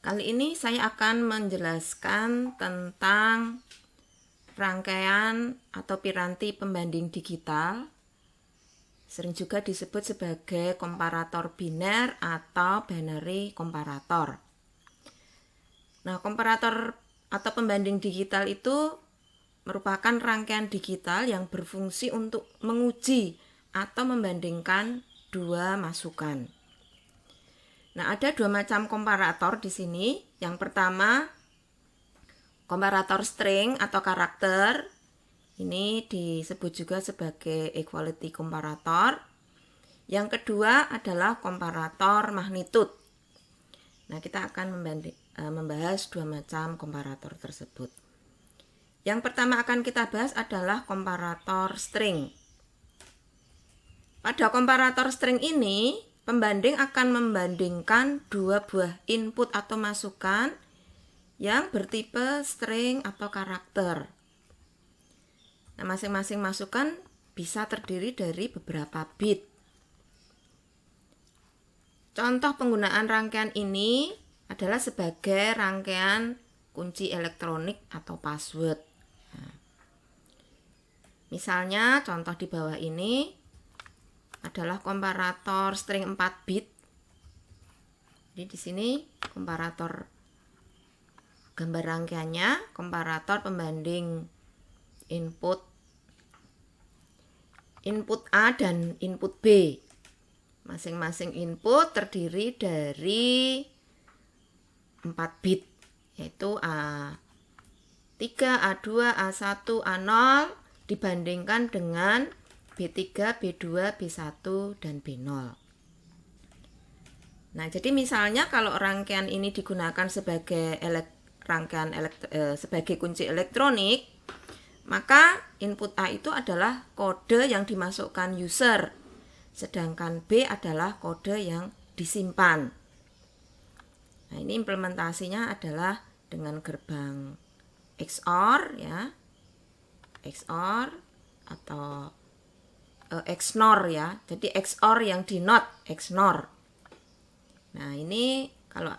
Kali ini saya akan menjelaskan tentang rangkaian atau piranti pembanding digital, sering juga disebut sebagai komparator biner atau binary komparator. Nah, komparator atau pembanding digital itu merupakan rangkaian digital yang berfungsi untuk menguji atau membandingkan dua masukan. Nah, ada dua macam komparator di sini. Yang pertama, komparator string atau karakter. Ini disebut juga sebagai equality komparator. Yang kedua adalah komparator magnitude. Nah, kita akan membahas dua macam komparator tersebut. Yang pertama akan kita bahas adalah komparator string. Pada komparator string ini, pembanding akan membandingkan dua buah input atau masukan yang bertipe string atau karakter. Nah, masing-masing masukan bisa terdiri dari beberapa bit. Contoh penggunaan rangkaian ini adalah sebagai rangkaian kunci elektronik atau password. Nah, misalnya contoh di bawah ini adalah komparator string 4 bit. Jadi di sini komparator gambar rangkaiannya, komparator pembanding input A dan input B. Masing-masing input terdiri dari 4 bit, yaitu A3, A2, A1, A0 dibandingkan dengan B3, B2, B1, dan B0. Nah, jadi misalnya kalau rangkaian ini digunakan sebagai sebagai kunci elektronik, maka input A itu adalah kode yang dimasukkan user, sedangkan B adalah kode yang disimpan. Nah, ini implementasinya adalah dengan gerbang XOR ya. XOR atau XNOR ya. Jadi XOR yang di not XNOR. Nah, ini kalau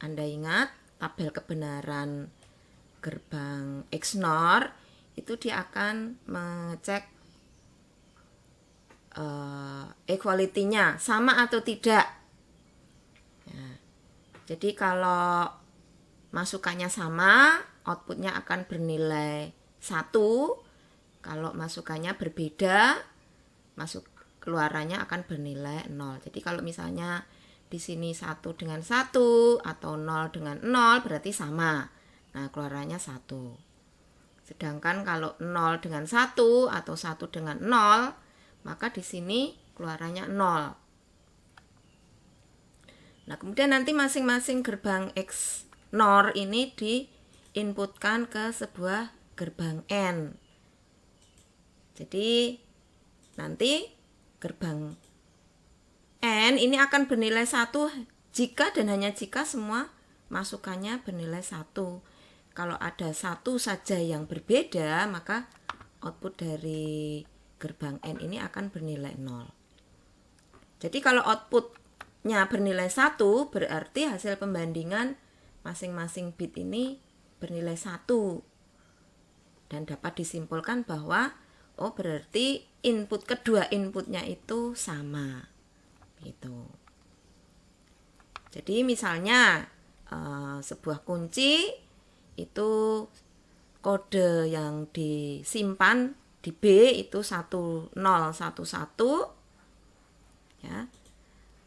Anda ingat tabel kebenaran gerbang XNOR itu dia akan mengecek equality-nya sama atau tidak. Ya. Jadi kalau masukannya sama, outputnya akan bernilai 1. Kalau masukannya berbeda, keluarannya akan bernilai 0. Jadi kalau misalnya di sini 1 dengan 1 atau 0 dengan 0 berarti sama. Nah, keluarannya 1. Sedangkan kalau 0 dengan 1 atau 1 dengan 0, maka di sini keluarannya 0. Nah, kemudian nanti masing-masing gerbang XNOR ini diinputkan ke sebuah gerbang AND. Jadi nanti gerbang AND ini akan bernilai 1 jika dan hanya jika semua masukannya bernilai 1. Kalau ada satu saja yang berbeda, maka output dari gerbang AND ini akan bernilai 0. Jadi kalau outputnya bernilai 1, berarti hasil pembandingan masing-masing bit ini bernilai 1. Dan dapat disimpulkan bahwa berarti kedua inputnya itu sama gitu. Jadi misalnya sebuah kunci itu kode yang disimpan di B itu 1011 ya.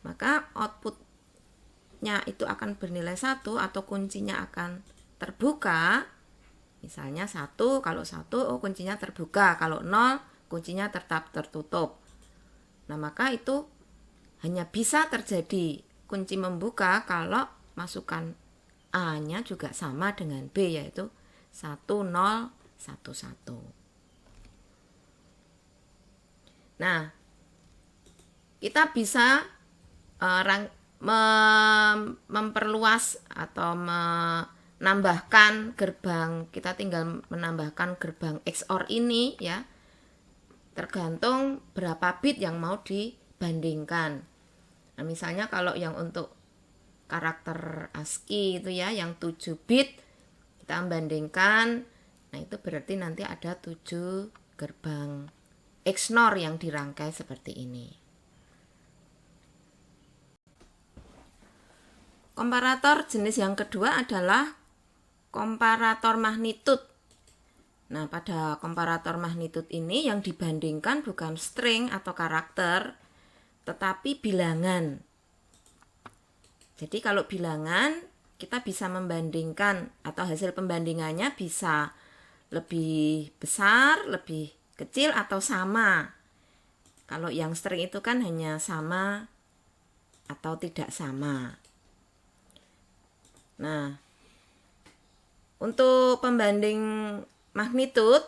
Maka outputnya itu akan bernilai 1 atau kuncinya akan terbuka. Misalnya 1, kalau 1 kuncinya terbuka, kalau 0 kuncinya tetap tertutup. Nah, maka itu hanya bisa terjadi kunci membuka kalau masukan A-nya juga sama dengan B, yaitu 1011. Nah, kita bisa memperluas atau menambahkan gerbang, kita tinggal menambahkan gerbang XOR ini ya, tergantung berapa bit yang mau dibandingkan. Nah, misalnya kalau yang untuk karakter ASCII itu ya, yang 7 bit kita bandingkan. Nah, itu berarti nanti ada 7 gerbang XNOR yang dirangkai seperti ini. Komparator jenis yang kedua adalah komparator magnitude. Nah, pada komparator magnitude ini yang dibandingkan bukan string atau karakter, tetapi bilangan. Jadi kalau bilangan, kita bisa membandingkan atau hasil pembandingannya bisa lebih besar, lebih kecil, atau sama. Kalau yang string itu kan hanya sama atau tidak sama. Nah, untuk pembanding magnitude,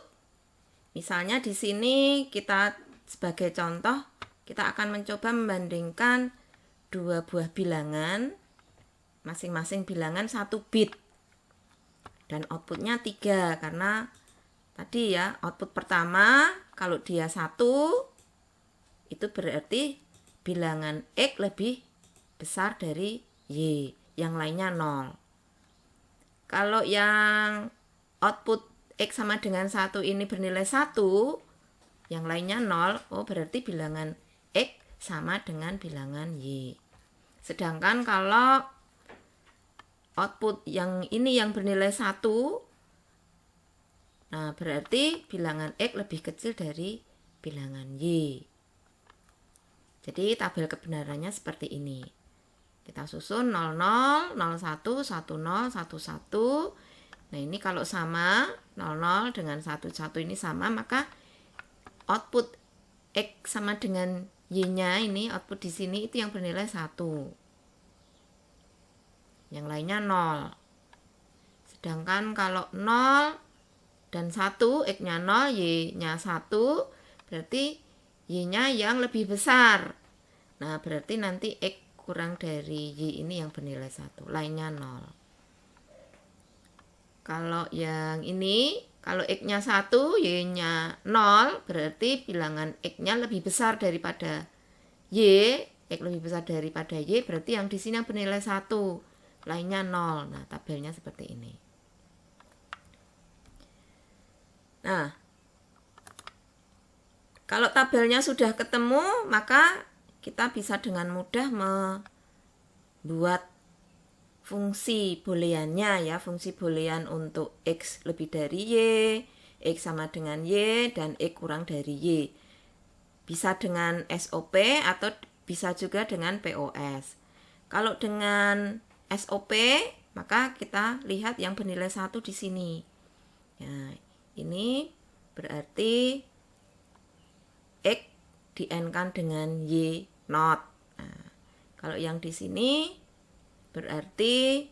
misalnya di sini kita sebagai contoh, kita akan mencoba membandingkan dua buah bilangan, masing-masing bilangan 1 bit. Dan outputnya 3, karena tadi ya, output pertama kalau dia 1, itu berarti bilangan X lebih besar dari Y, yang lainnya 0. Kalau yang output X sama dengan 1 ini bernilai 1, yang lainnya 0, oh berarti bilangan X sama dengan bilangan Y. Sedangkan kalau output yang ini yang bernilai 1, nah berarti bilangan X lebih kecil dari bilangan Y. Jadi tabel kebenarannya seperti ini. Kita susun 00, 01, 10, 11. Nah, ini kalau sama, 00 dengan 11 ini sama, maka output X sama dengan Y-nya ini, output di sini itu yang bernilai 1. Yang lainnya 0. Sedangkan kalau 0 dan 1, X-nya 0, Y-nya 1, berarti Y-nya yang lebih besar. Nah, berarti nanti X kurang dari Y ini yang bernilai 1, lainnya 0. Kalau yang ini, kalau X-nya 1, Y-nya 0, berarti bilangan X-nya lebih besar daripada Y. X lebih besar daripada Y, berarti yang di sini yang bernilai 1, lainnya 0. Nah, tabelnya seperti ini. Nah, kalau tabelnya sudah ketemu, maka kita bisa dengan mudah membuat fungsi booleannya ya, fungsi boolean untuk X lebih dari Y, X sama dengan Y, dan X kurang dari Y. Bisa dengan SOP atau bisa juga dengan POS. Kalau dengan SOP, maka kita lihat yang bernilai 1 di sini. Nah, ini berarti X di-N-kan dengan Y not. Nah, kalau yang di sini berarti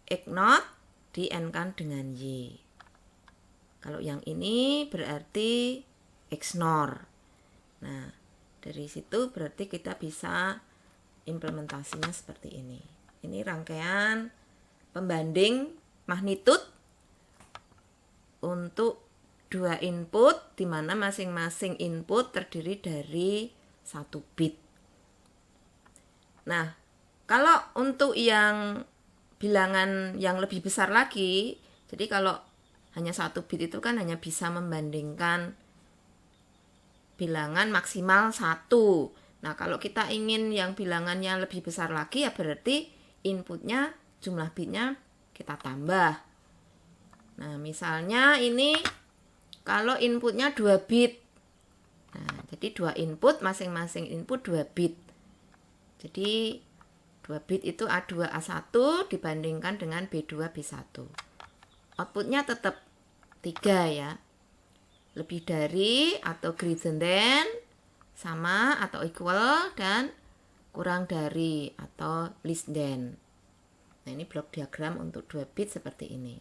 X not di-N-kan dengan Y. Kalau yang ini berarti XNOR. Nah, dari situ berarti kita bisa implementasinya seperti ini. Ini rangkaian pembanding magnitude untuk 2 input, di mana masing-masing input terdiri dari 1 bit. Nah, kalau untuk yang bilangan yang lebih besar lagi, jadi kalau hanya 1 bit itu kan hanya bisa membandingkan bilangan maksimal 1. Nah, kalau kita ingin yang bilangannya lebih besar lagi, ya berarti inputnya, jumlah bitnya kita tambah. Nah, misalnya ini kalau inputnya 2 bit. Nah, jadi 2 input, masing-masing input 2 bit. Jadi 2 bit itu A2, A1 dibandingkan dengan B2, B1. Outputnya tetap 3 ya. Lebih dari atau greater than, sama atau equal, dan kurang dari atau less than. Nah, ini blok diagram untuk 2 bit seperti ini.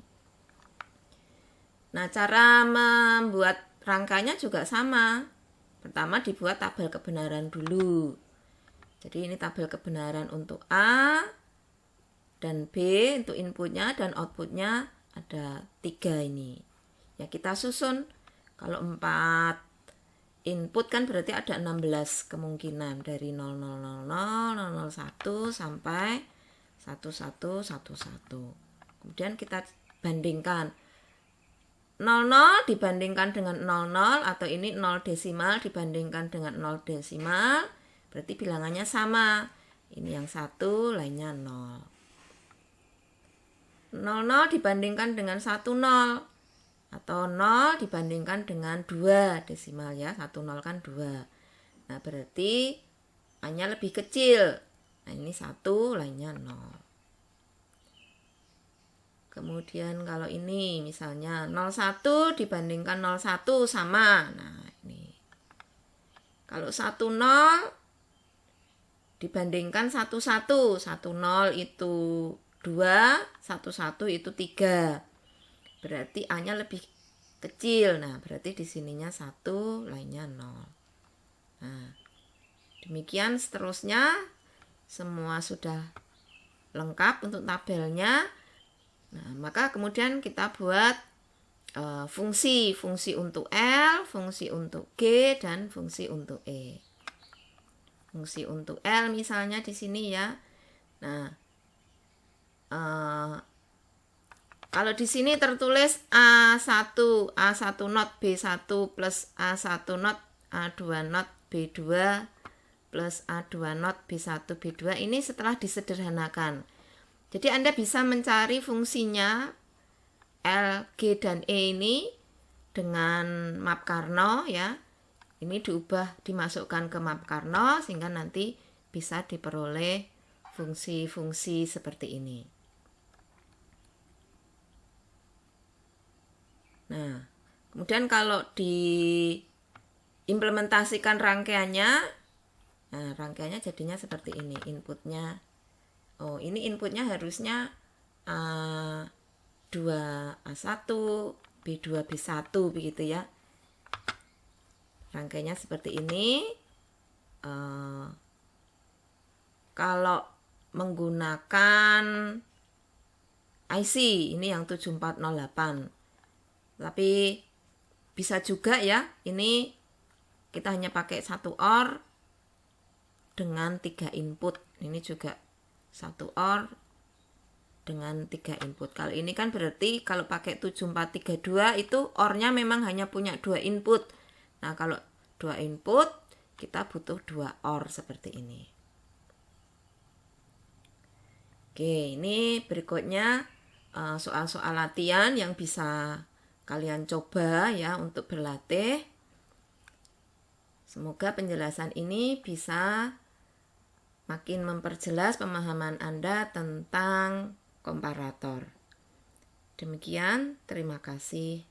Nah, cara membuat rangkanya juga sama. Pertama dibuat tabel kebenaran dulu. Jadi ini tabel kebenaran untuk A dan B untuk inputnya, dan outputnya ada 3 ini. Ya, kita susun. Kalau 4 input kan berarti ada 16 kemungkinan dari 0000, 0001, 01 sampai 1111. Kemudian kita bandingkan 00 dibandingkan dengan 00, atau ini 0 desimal dibandingkan dengan 0 desimal, berarti bilangannya sama. Ini yang 1, lainnya 0. 00 dibandingkan dengan 10, atau 0 dibandingkan dengan 2 desimal ya, 10 kan 2. Nah, berarti A-nya lebih kecil. Nah, ini 1, lainnya 0. Kemudian kalau ini misalnya 01 dibandingkan 01 sama. Nah, ini. Kalau 10 dibandingkan 11, 10 itu 2, 11 itu 3. Berarti A-nya lebih kecil. Nah, berarti di sininya 1, lainnya 0. Nah, demikian seterusnya. Semua sudah lengkap untuk tabelnya. Nah, maka kemudian kita buat fungsi untuk L, fungsi untuk G, dan fungsi untuk E. Fungsi untuk L misalnya di sini ya. Nah, kalau di sini tertulis A1 not B1 plus A1 not A2 not B2 plus A2 not B1 B2, ini setelah disederhanakan. Jadi Anda bisa mencari fungsinya L, G, dan E ini dengan map Karno ya. Ini dimasukkan ke map Karno sehingga nanti bisa diperoleh fungsi-fungsi seperti ini. Nah, kemudian kalau diimplementasikan rangkaiannya, nah rangkaiannya jadinya seperti ini. Inputnya, ini inputnya harusnya A2 A1, B2 B1 begitu ya. Rangkaiannya seperti ini. Kalau menggunakan IC ini yang 7408, tapi bisa juga ya, ini kita hanya pakai 1 OR dengan 3 input. Ini juga 1 OR dengan 3 input. Kalau ini kan berarti kalau pakai 7432 itu OR-nya memang hanya punya 2 input. Nah, kalau 2 input kita butuh 2 OR seperti ini. Oke, ini berikutnya soal-soal latihan yang bisa kalian coba ya untuk berlatih. Semoga penjelasan ini bisa makin memperjelas pemahaman Anda tentang komparator. Demikian, terima kasih.